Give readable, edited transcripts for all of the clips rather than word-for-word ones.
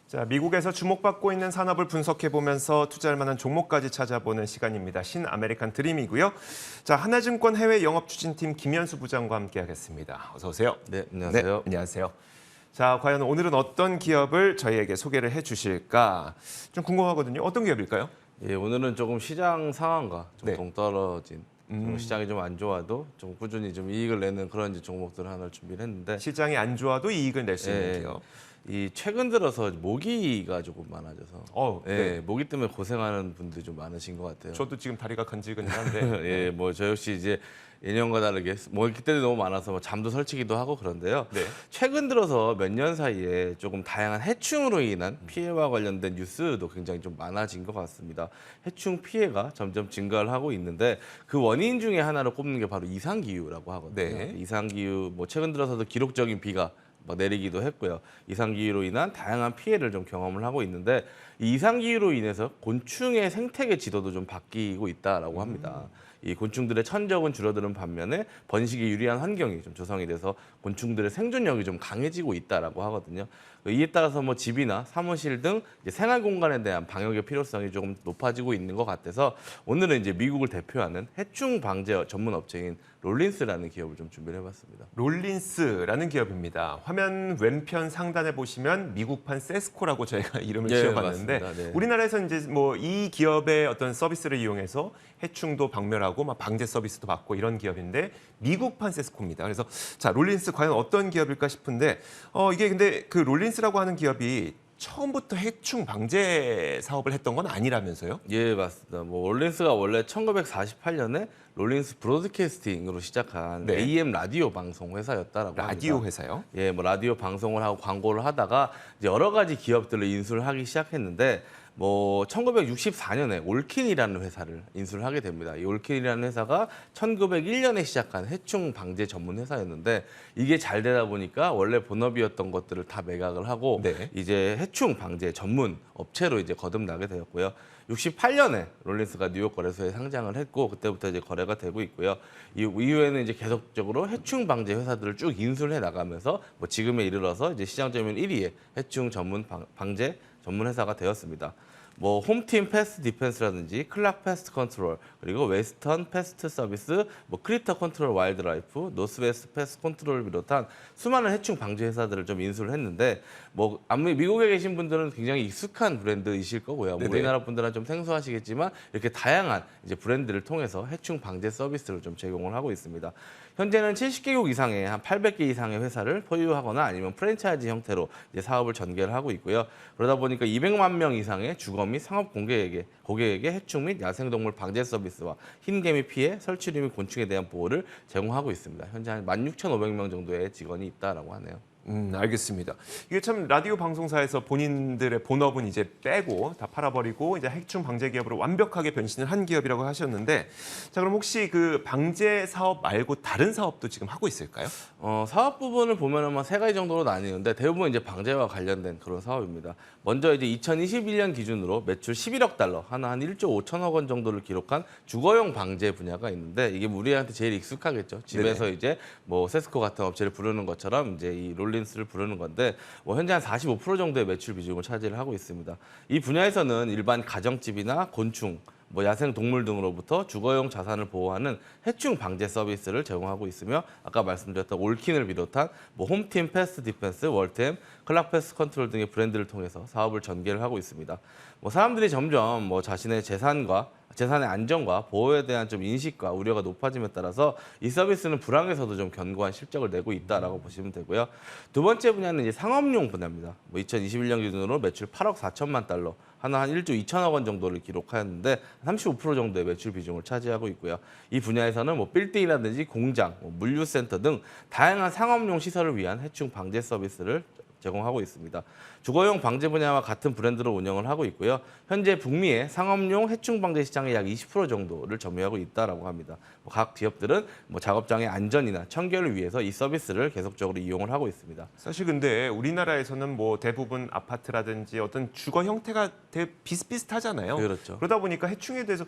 자, 미국에서 주목받고 있는 산업을 분석해보면서 투자할 만한 종목까지 찾아보는 시간입니다. 신아메리칸 드림이고요. 자, 하나증권 해외 영업추진팀 김현수 부장과 함께하겠습니다. 어서 오세요. 네, 안녕하세요. 네, 안녕하세요. 자, 과연 오늘은 어떤 기업을 저희에게 소개를 해주실까? 좀 궁금하거든요. 어떤 기업일까요? 예, 오늘은 조금 시장 상황과 좀 네. 동떨어진 시장이 좀 안 좋아도 좀 꾸준히 좀 이익을 내는 그런 이제 종목들을 하나 준비를 했는데 시장이 안 좋아도 이익을 낼 수 있는 예, 기업. 이 최근 들어서 모기가 조금 많아져서 네. 모기 때문에 고생하는 분들이 좀 많으신 것 같아요. 저도 지금 다리가 간질간질한데. 예, 뭐 저 역시 이제 예년과 다르게 모기 때문에 너무 많아서 뭐 잠도 설치기도 하고 그런데요. 네. 최근 들어서 몇 년 사이에 조금 다양한 해충으로 인한 피해와 관련된 뉴스도 굉장히 좀 많아진 것 같습니다. 해충 피해가 점점 증가를 하고 있는데 그 원인 중에 하나를 꼽는 게 바로 이상기후라고 하거든요. 네. 이상기후 뭐 최근 들어서도 기록적인 비가 막 내리기도 했고요. 이상기후로 인한 다양한 피해를 좀 경험을 하고 있는데 이 이상기후로 인해서 곤충의 생태계 지도도 좀 바뀌고 있다라고 합니다. 이 곤충들의 천적은 줄어드는 반면에 번식에 유리한 환경이 좀 조성이 돼서 곤충들의 생존력이 좀 강해지고 있다라고 하거든요. 이에 따라서 뭐 집이나 사무실 등 이제 생활 공간에 대한 방역의 필요성이 조금 높아지고 있는 것 같아서 오늘은 이제 미국을 대표하는 해충 방제 전문 업체인 롤린스라는 기업을 좀 준비를 해봤습니다. 롤린스라는 기업입니다. 화면 왼편 상단에 보시면 미국판 세스코라고 저희가 이름을 예, 지어봤는데 맞습니다. 네. 우리나라에서 이제 뭐 이 기업의 어떤 서비스를 이용해서 해충도 박멸하고 막 방제 서비스도 받고 이런 기업인데 미국판 세스코입니다. 그래서 자, 롤린스 과연 어떤 기업일까 싶은데 이게 근데 그 롤린스라고 하는 기업이 처음부터 해충 방제 사업을 했던 건 아니라면서요? 예, 맞습니다. 뭐 롤린스가 원래 1948년에 롤린스 브로드캐스팅으로 시작한 네. AM 라디오 방송 회사였다라고 라디오 합니다. 회사요? 예, 뭐 라디오 방송을 하고 광고를 하다가 이제 여러 가지 기업들을 인수를 하기 시작했는데 뭐 1964년에 올킨이라는 회사를 인수를 하게 됩니다. 이 올킨이라는 회사가 1901년에 시작한 해충 방제 전문 회사였는데 이게 잘 되다 보니까 원래 본업이었던 것들을 다 매각을 하고 네. 이제 해충 방제 전문 업체로 이제 거듭나게 되었고요. 68년에 롤린스가 뉴욕 거래소에 상장을 했고 그때부터 이제 거래가 되고 있고요. 이 이후에는 이제 계속적으로 해충 방제 회사들을 쭉 인수를 해 나가면서 뭐 지금에 이르러서 이제 시장 점유율 1위의 해충 전문 방제 전문 회사가 되었습니다. 뭐 홈팀 패스트 디펜스라든지 클락 패스트 컨트롤 그리고 웨스턴 패스트 서비스, 뭐 크리터 컨트롤 와일드라이프, 노스웨스트 패스트 컨트롤을 비롯한 수많은 해충 방제 회사들을 좀 인수를 했는데 뭐 아무리 미국에 계신 분들은 굉장히 익숙한 브랜드이실 거고요. 뭐 네네. 우리나라 분들은 좀 생소하시겠지만 이렇게 다양한 이제 브랜드를 통해서 해충 방제 서비스를 좀 제공을 하고 있습니다. 현재는 70개국 이상의 한 800개 이상의 회사를 보유하거나 아니면 프랜차이즈 형태로 이제 사업을 전개를 하고 있고요. 그러다 보니까 200만 명 이상의 주거 및 상업 고객에게 해충 및 야생동물 방제 서비스와 흰개미 피해, 설치류 및 곤충에 대한 보호를 제공하고 있습니다. 현재 한 16,500명 정도의 직원이 있다라고 하네요. 알겠습니다. 이게 참 라디오 방송사에서 본인들의 본업은 이제 빼고 다 팔아버리고 이제 해충 방제 기업으로 완벽하게 변신을 한 기업이라고 하셨는데, 자 그럼 혹시 그 방제 사업 말고 다른 사업도 지금 하고 있을까요? 사업 부분을 보면은 뭐 3가지 정도로 나뉘는데 대부분 이제 방제와 관련된 그런 사업입니다. 먼저 이제 2021년 기준으로 매출 11억 달러, 하나 한 1조 5천억 원 정도를 기록한 주거용 방제 분야가 있는데 이게 우리한테 제일 익숙하겠죠. 집에서 네네. 이제 뭐 세스코 같은 업체를 부르는 것처럼 이제 이 롤린스를 부르는 건데 뭐 현재 한 45% 정도의 매출 비중을 차지를 하고 있습니다. 이 분야에서는 일반 가정집이나 곤충 뭐 야생 동물 등으로부터 주거용 자산을 보호하는 해충 방제 서비스를 제공하고 있으며 아까 말씀드렸던 올킨을 비롯한 뭐 홈팀 패스트 디펜스, 월템, 클락 패스트 컨트롤 등의 브랜드를 통해서 사업을 전개를 하고 있습니다. 뭐 사람들이 점점 뭐 자신의 재산의 안전과 보호에 대한 좀 인식과 우려가 높아짐에 따라서 이 서비스는 불황에서도 좀 견고한 실적을 내고 있다라고 보시면 되고요. 두 번째 분야는 이제 상업용 분야입니다. 뭐 2021년 기준으로 매출 8억 4천만 달러, 하나 한 1조 2천억 원 정도를 기록하였는데 35% 정도의 매출 비중을 차지하고 있고요. 이 분야에서는 뭐 빌딩이라든지 공장, 뭐 물류센터 등 다양한 상업용 시설을 위한 해충 방제 서비스를 제공하고 있습니다. 주거용 방제 분야와 같은 브랜드로 운영을 하고 있고요. 현재 북미의 상업용 해충 방제 시장의 약 20% 정도를 점유하고 있다라고 합니다. 각 기업들은 뭐 작업장의 안전이나 청결을 위해서 이 서비스를 계속적으로 이용을 하고 있습니다. 사실 근데 우리나라에서는 뭐 대부분 아파트라든지 어떤 주거 형태가 되게 비슷비슷하잖아요. 그렇죠. 그러다 보니까 해충에 대해서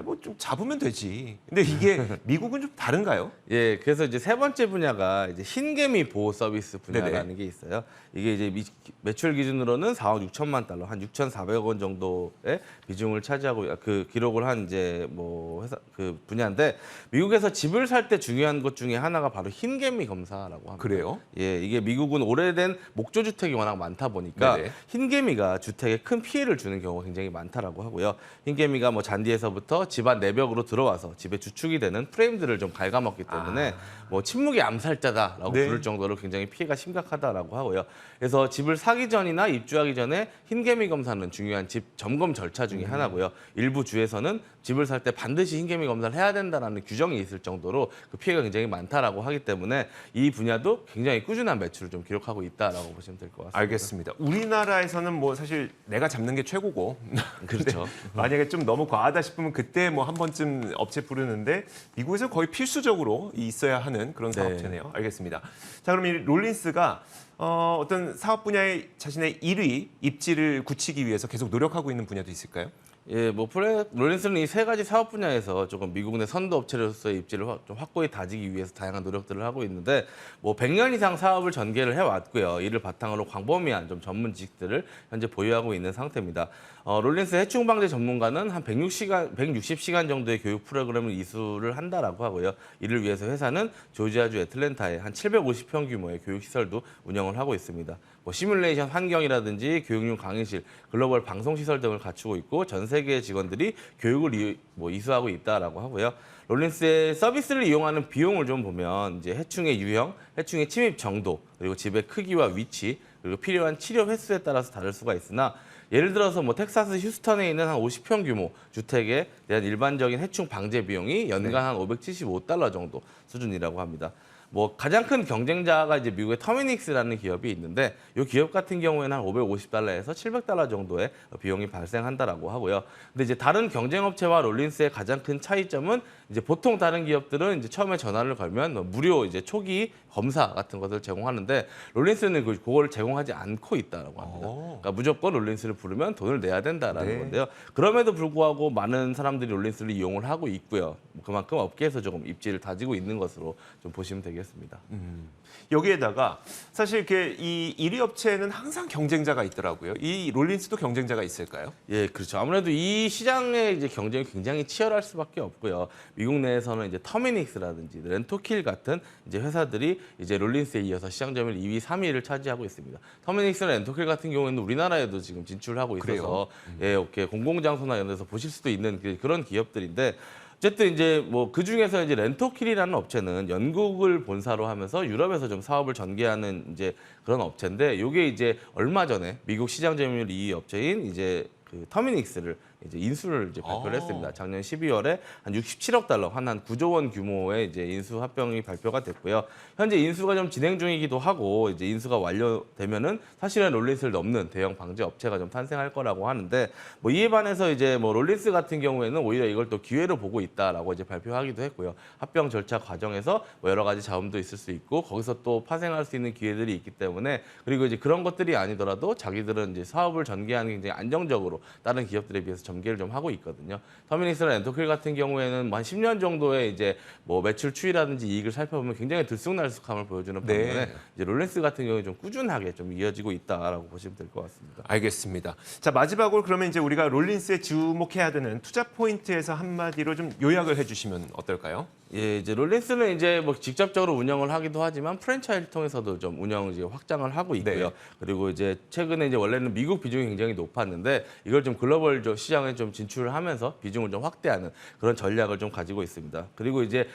뭐 좀 잡으면 되지. 근데 이게 미국은 좀 다른가요? 예, 그래서 이제 세 번째 분야가 이제 흰개미 보호 서비스 분야라는 네네. 게 있어요. 이게 이제 매출 기준으로는 4억 6천만 달러, 한 6,400억 원 정도의 비중을 차지하고 그 기록을 한 이제 뭐 회사 그 분야인데 미국에서 집을 살 때 중요한 것 중에 하나가 바로 흰개미 검사라고 합니다. 그래요? 예, 이게 미국은 오래된 목조 주택이 워낙 많다 보니까 네네. 흰개미가 주택에 큰 피해를 주는 경우가 굉장히 많다라고 하고요. 흰개미가 뭐 잔디에서부터 집안 내벽으로 들어와서 집의 주축이 되는 프레임들을 좀 갉아먹기 때문에 뭐 침묵의 암살자다라고 네. 부를 정도로 굉장히 피해가 심각하다라고 하고요. 그래서 집을 사기 전이나 입주하기 전에 흰개미 검사는 중요한 집 점검 절차 중에 하나고요. 일부 주에서는 집을 살 때 반드시 흰개미 검사를 해야 된다라는 규정이 있을 정도로 그 피해가 굉장히 많다라고 하기 때문에 이 분야도 굉장히 꾸준한 매출을 좀 기록하고 있다라고 보시면 될 것 같습니다. 알겠습니다. 우리나라에서는 뭐 사실 내가 잡는 게 최고고. 그렇죠. 만약에 좀 너무 과하다 싶으면 그때 뭐 한 번쯤 업체 부르는데 미국에서 거의 필수적으로 있어야 하는 그런 네. 사업체네요. 알겠습니다. 자, 그럼 이 롤린스가 어떤 사업 분야의 자신의 1위 입지를 굳히기 위해서 계속 노력하고 있는 분야도 있을까요? 예, 뭐 롤린스는 이 세 가지 사업 분야에서 조금 미국 내 선도 업체로서의 입지를 좀 확고히 다지기 위해서 다양한 노력들을 하고 있는데 뭐 100년 이상 사업을 전개를 해왔고요. 이를 바탕으로 광범위한 좀 전문 지식들을 현재 보유하고 있는 상태입니다. 롤린스 해충 방제 전문가는 한 160시간 정도의 교육 프로그램을 이수를 한다라고 하고요. 이를 위해서 회사는 조지아주 애틀랜타에 한 750평 규모의 교육 시설도 운영을 하고 있습니다. 뭐 시뮬레이션 환경이라든지 교육용 강의실, 글로벌 방송 시설 등을 갖추고 있고 전 세계의 직원들이 교육을 이수하고 있다라고 하고요. 롤린스의 서비스를 이용하는 비용을 좀 보면 이제 해충의 유형, 해충의 침입 정도, 그리고 집의 크기와 위치, 그리고 필요한 치료 횟수에 따라서 다를 수가 있으나 예를 들어서 뭐 텍사스 휴스턴에 있는 한 50평 규모 주택에 대한 일반적인 해충 방제 비용이 연간 한 $575 정도 수준이라고 합니다. 뭐 가장 큰 경쟁자가 이제 미국의 터미닉스라는 기업이 있는데 이 기업 같은 경우에는 한 $550에서 $700 정도의 비용이 발생한다라고 하고요. 근데 이제 다른 경쟁 업체와 롤린스의 가장 큰 차이점은 이제 보통 다른 기업들은 이제 처음에 전화를 걸면 무료 이제 초기 검사 같은 것을 제공하는데 롤린스는 그걸 제공하지 않고 있다라고 합니다. 그러니까 무조건 롤린스를 부르면 돈을 내야 된다라는 네. 건데요. 그럼에도 불구하고 많은 사람들이 롤린스를 이용을 하고 있고요. 그만큼 업계에서 조금 입지를 다지고 있는 것으로 좀 보시면 되겠습니다. 여기에다가 사실 이 1위 업체는 항상 경쟁자가 있더라고요. 이 롤린스도 경쟁자가 있을까요? 예, 그렇죠. 아무래도 이 시장의 이제 경쟁이 굉장히 치열할 수밖에 없고요. 미국 내에서는 이제 터미닉스라든지 렌토킬 같은 이제 회사들이 이제 롤린스에 이어서 시장 점유율 2위, 3위를 차지하고 있습니다. 터미닉스나 렌토킬 같은 경우에는 우리나라에도 지금 진출하고 있어서 예, 이렇게 공공장소나 이런 데서 보실 수도 있는 그런 기업들인데 어쨌든 이제 뭐 그 중에서 이제 렌토킬이라는 업체는 영국을 본사로 하면서 유럽에서 좀 사업을 전개하는 이제 그런 업체인데 이게 이제 얼마 전에 미국 시장 점유율 2위 업체인 이제 그 터미닉스를 이제 인수를 이제 발표를 했습니다. 작년 12월에 한 $67억, 한 9조 원 규모의 이제 인수 합병이 발표가 됐고요. 현재 인수가 좀 진행 중이기도 하고 이제 인수가 완료되면은 사실은 롤린스를 넘는 대형 방제 업체가 좀 탄생할 거라고 하는데 뭐 이에 반해서 이제 뭐 롤린스 같은 경우에는 오히려 이걸 또 기회로 보고 있다라고 이제 발표하기도 했고요. 합병 절차 과정에서 뭐 여러 가지 자금도 있을 수 있고 거기서 또 파생할 수 있는 기회들이 있기 때문에 그리고 이제 그런 것들이 아니더라도 자기들은 이제 사업을 전개하는 게 굉장히 안정적으로 다른 기업들에 비해서 전개를 좀 하고 있거든요. 터미닉스나 렌토킬 같은 경우에는 한 10년 정도의 이제 뭐 매출 추이라든지 이익을 살펴보면 굉장히 들쑥날쑥함을 보여주는 반면에 네. 이제 롤린스 같은 경우에 좀 꾸준하게 좀 이어지고 있다라고 보시면 될 것 같습니다. 알겠습니다. 자, 마지막으로 그러면 이제 우리가 롤린스에 주목해야 되는 투자 포인트에서 한마디로 좀 요약을 해주시면 어떨까요? 예, 이제 롤린스는 이제 뭐 직접적으로 운영을 하기도 하지만 프랜차이즈 통해서도 좀 운영 이제 확장을 하고 있고요. 네. 그리고 이제 최근에 이제 원래는 미국 비중이 굉장히 높았는데 이걸 좀 글로벌 시장에 좀 진출을 하면서 비중을 좀 확대하는 그런 전략을 좀 가지고 있습니다. 그리고 이제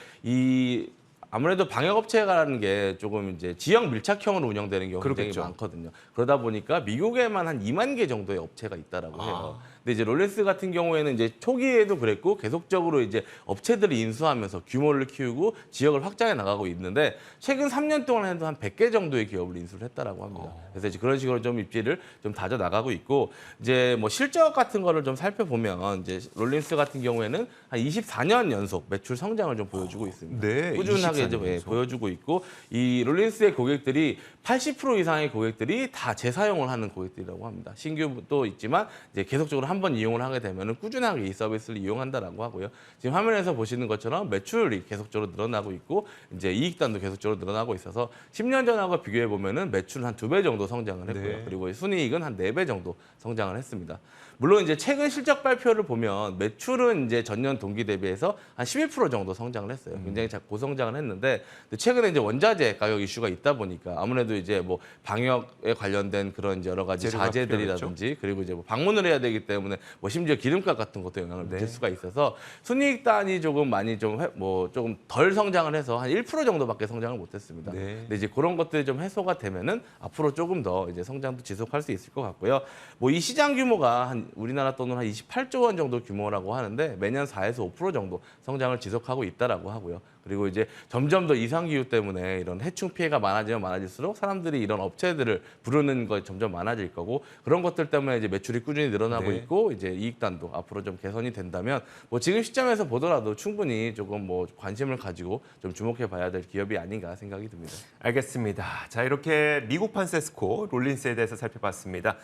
아무래도 방역업체라는 게 조금 이제 지역 밀착형으로 운영되는 경우가 굉장히 그렇겠죠. 많거든요. 그러다 보니까 미국에만 한 2만 개 정도의 업체가 있다라고 해요. 근데 이제 롤린스 같은 경우에는 이제 초기에도 그랬고 계속적으로 이제 업체들을 인수하면서 규모를 키우고 지역을 확장해 나가고 있는데 최근 3년 동안 해도 한 100개 정도의 기업을 인수를 했다라고 합니다. 그래서 이제 그런 식으로 좀 입지를 좀 다져 나가고 있고 이제 뭐 실적 같은 거를 좀 살펴보면 이제 롤린스 같은 경우에는 한 24년 연속 매출 성장을 좀 보여주고 있습니다. 네, 꾸준하게 이제 24년 연속. 보여주고 있고 이 롤린스의 고객들이 80% 이상의 고객들이 다 재사용을 하는 고객들이라고 합니다. 신규도 있지만 이제 계속적으로 한번 이용을 하게 되면 꾸준하게 이 서비스를 이용한다라고 하고요. 지금 화면에서 보시는 것처럼 매출이 계속적으로 늘어나고 있고 이제 이익단도 계속적으로 늘어나고 있어서 10년 전하고 비교해 보면은 매출은 한 2배 정도 성장을 했고요. 네. 그리고 순이익은 한 4배 정도 성장을 했습니다. 물론 이제 최근 실적 발표를 보면 매출은 이제 전년 동기 대비해서 한 11% 정도 성장을 했어요. 굉장히 고성장을 했는데 최근에 이제 원자재 가격 이슈가 있다 보니까 아무래도 이제 뭐 방역에 관련된 그런 이제 여러 가지 재료가 자재들이라든지 그리고 이제 뭐 방문을 해야 되기 때문에 뭐 심지어 기름값 같은 것도 영향을 미칠 네. 수가 있어서 순이익단이 조금 많이 좀 뭐 조금 덜 성장을 해서 한 1% 정도밖에 성장을 못했습니다. 네. 근데 이제 그런 것들이 좀 해소가 되면은 앞으로 조금 더 이제 성장도 지속할 수 있을 것 같고요. 뭐 이 시장 규모가 한 우리나라 돈으로 한 28조 원 정도 규모라고 하는데 매년 4에서 5% 정도 성장을 지속하고 있다라고 하고요. 그리고 이제 점점 더 이상 기후 때문에 이런 해충 피해가 많아지면 많아질수록 사람들이 이런 업체들을 부르는 거 점점 많아질 거고 그런 것들 때문에 이제 매출이 꾸준히 늘어나고 네. 있고 이제 이익단도 앞으로 좀 개선이 된다면 뭐 지금 시점에서 보더라도 충분히 조금 뭐 관심을 가지고 좀 주목해 봐야 될 기업이 아닌가 생각이 듭니다. 알겠습니다. 자, 이렇게 미국판 세스코 롤린스에 대해서 살펴봤습니다.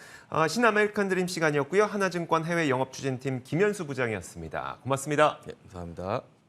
신아메리칸 드림 시간이었고요. 하나증권 해외 영업추진팀 김현수 부장이었습니다. 고맙습니다. 네, 감사합니다.